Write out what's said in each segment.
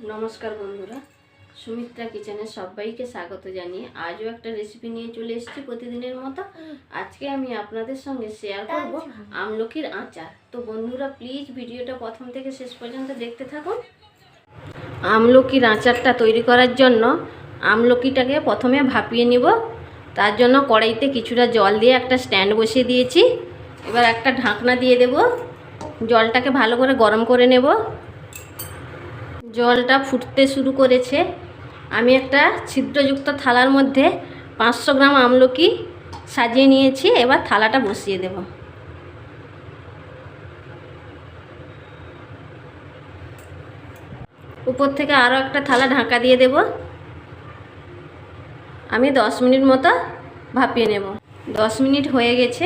নমস্কার বন্ধুরা, সুমিত্রা কিচেনে সবাইকে স্বাগত জানিয়ে আজও একটা রেসিপি নিয়ে চলে এসেছি প্রতিদিনের মতো। আজকে আমি আপনাদের সঙ্গে শেয়ার করব আমলকির আচার। তো বন্ধুরা প্লিজ ভিডিওটা প্রথম থেকে শেষ পর্যন্ত দেখতে থাকুন। আমলকির আচারটা তৈরি করার জন্য আমলকিটাকে প্রথমে ভাপিয়ে নিব। তার জন্য কড়াইতে কিছুটা জল দিয়ে একটা স্ট্যান্ড বসিয়ে দিয়েছি। এবার একটা ঢাকনা দিয়ে দেব, জলটাকে ভালো করে গরম করে নেব। জলটা ফুটতে শুরু করেছে। আমি একটা ছিদ্রযুক্ত থালার মধ্যে 500 গ্রাম আমলকি সাজিয়ে নিয়েছি। এবার থালাটা বসিয়ে দেব। উপর থেকে আরও একটা থালা ঢাকা দিয়ে দেব। আমি 10 মিনিট মতো ভাপিয়ে নেব। 10 মিনিট হয়ে গেছে।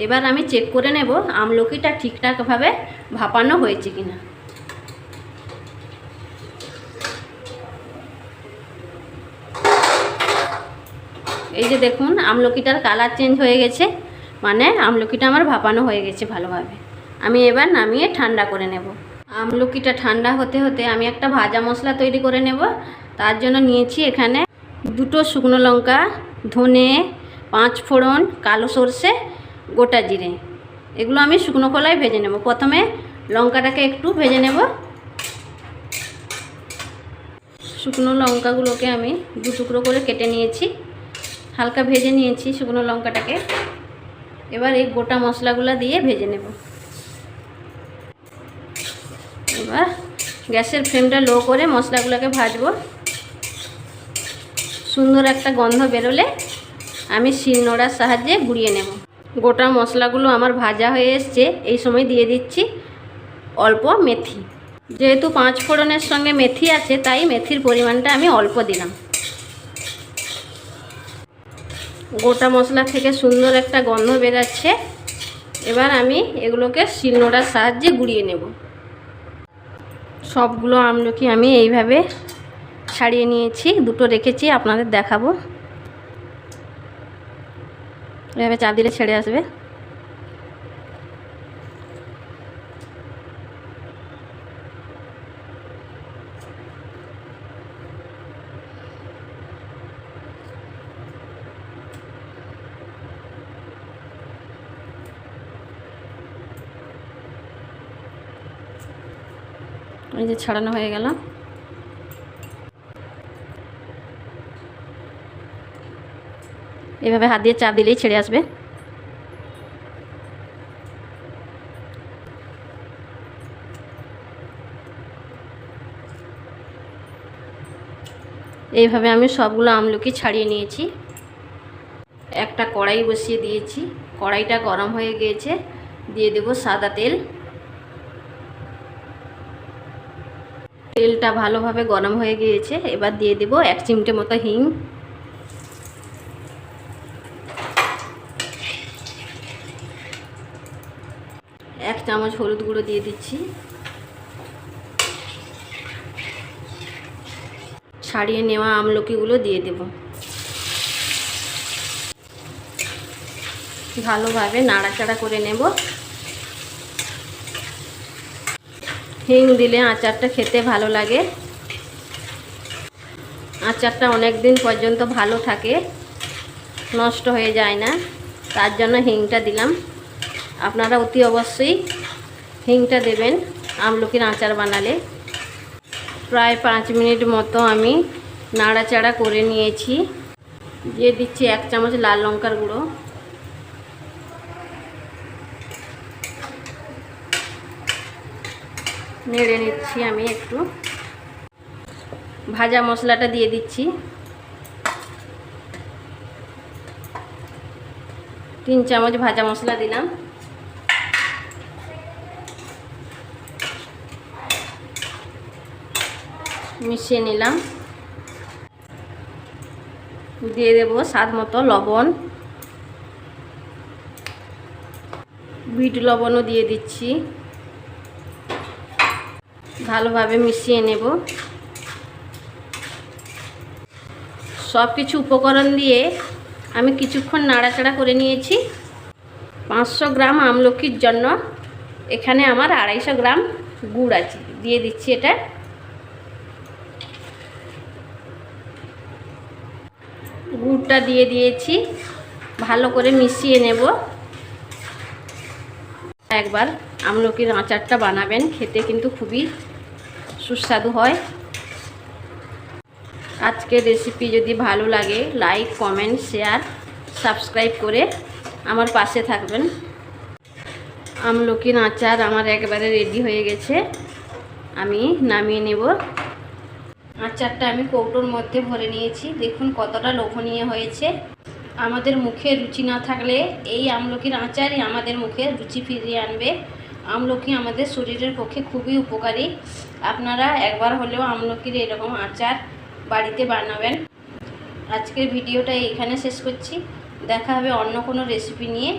এবার আমি চেক করে নেব আমলকিটা ঠিকঠাকভাবে ভাপানো হয়েছে কিনা। এই যে দেখুন, আমলকিটার কালার চেঞ্জ হয়ে গেছে, মানে আমলকিটা আমার ভাপানো হয়ে গেছে ভালোভাবে। আমি এবার নামিয়ে ঠান্ডা করে নেব। আমলকিটা ঠান্ডা হতে হতে আমি একটা ভাজা মশলা তৈরি করে নেব। তার জন্য নিয়েছি এখানে 2টো শুকনো লঙ্কা, ধনে, 5 ফোড়ন, কালো সর্ষে, গোটা জিরে। এগুলো আমি শুকনো খোলায় ভেজে নেব। প্রথমে লঙ্কাটাকে একটু ভেজে নেব। শুকনো লঙ্কাগুলোকে আমি 2 টুকরো করে কেটে নিয়েছি, হালকা ভেজে নিয়েছি শুকনো লঙ্কাটাকে। এবার এই গোটা মশলাগুলো দিয়ে ভেজে নেব। এবার গ্যাসের ফ্লেমটা লো করে মশলাগুলোকে ভাজবো। সুন্দর একটা গন্ধ বেরোলে আমি শিলনোড়ার সাহায্যে গুঁড়িয়ে নেব। গোটা মশলাগুলো আমার ভাজা হয়ে এসছে। এই সময় দিয়ে দিচ্ছি অল্প মেথি। যেহেতু 5 ফোড়নের সঙ্গে মেথি আছে, তাই মেথির পরিমাণটা আমি অল্প দিলাম। গোটা মশলা থেকে সুন্দর একটা গন্ধ বেরাচ্ছে। এবার আমি এগুলোকে শিলনোড়ার সাহায্যে গুঁড়িয়ে নেব। সবগুলো আমলকি আমি এইভাবে ছাড়িয়ে নিয়েছি, 2টো রেখেছি, আপনাদের দেখাবো। এভাবে চাপ দিলে ছেড়ে আসবে। এই যে ছাড়ানো হয়ে গেল। এভাবে হাত দিয়ে চাপ দিলেই ছেড়ে আসবে। এইভাবে আমি সবগুলো আমলকি ছাড়িয়ে নিয়েছি। একটা কড়াই বসিয়ে দিয়েছি, কড়াইটা গরম হয়ে গিয়েছে। দিয়ে দেব সাদা তেল। তেলটা ভালোভাবে গরম হয়ে গিয়েছে। এবার দিয়ে দেব 1 চিমটে মতো হিং, 1 চামচ হলুদ গুঁড়ো দিয়ে দিচ্ছি। ছাড়িয়ে নেওয়া আমলকিগুলো দিয়ে দেব। ভালোভাবে নাড়াচাড়া করে নেব। হিং দিলে আচারটা খেতে ভালো লাগে। আচারটা অনেক দিন পর্যন্ত ভালো থাকে, নষ্ট হয়ে যায় না। তার জন্য হিংটা দিলাম। আপনারা অতি অবশ্যই হিংটা দেবেন আমলকির আচার বানালে। প্রায় 5 মিনিট মতো আমি নাড়াচাড়া করে নিয়েছি। দিয়ে দিচ্ছি 1 চামচ লাল লঙ্কার গুঁড়ো, নেড়ে নিচ্ছি আমি একটু। ভাজা মশলাটা দিয়ে দিচ্ছি, 3 চামচ ভাজা মশলা দিলাম। মিশিয়ে নিলাম। দিয়ে দেব স্বাদ মতো লবণ, বিট লবণও দিয়ে দিচ্ছি। ভালোভাবে মিশিয়ে নেব। সব কিছু উপকরণ দিয়ে আমি কিছুক্ষণ নাড়াচাড়া করে নিয়েছি। 500 গ্রাম আমলকির জন্য এখানে আমার 250 গ্রাম গুড় আছে। দিয়ে দিচ্ছি এটা। গুড়টা দিয়ে দিয়েছি, ভালো করে মিশিয়ে নেব। একবার আমলকির আচারটা বানাবেন, খেতে কিন্তু খুবই সুস্বাদু হয়। আজকের রেসিপি যদি ভালো লাগে লাইক, কমেন্ট, শেয়ার, সাবস্ক্রাইব করে আমার পাশে থাকবেন। আমলকির আচার আমার একবারে রেডি হয়ে গেছে, আমি নামিয়ে নেব। আচারটা আমি কৌটোর মধ্যে ভরে নিয়েছি, দেখুন কতটা লোভনীয় হয়েছে। আমাদের মুখে রুচি না থাকলে এই আমলকির আচারই আমাদের মুখে রুচি ফিরিয়ে আনবে। আমলকি আমাদের শরীরের পক্ষে খুবই উপকারী। আপনারা একবার হলেও আমলকির এরকম আচার বাড়িতে বানাবেন। আজকের ভিডিওটা এখানে শেষ করছি, দেখা হবে অন্য কোনো রেসিপি নিয়ে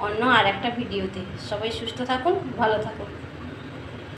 অন্য আর একটা ভিডিওতে। সবাই সুস্থ থাকুন, ভালো থাকুন।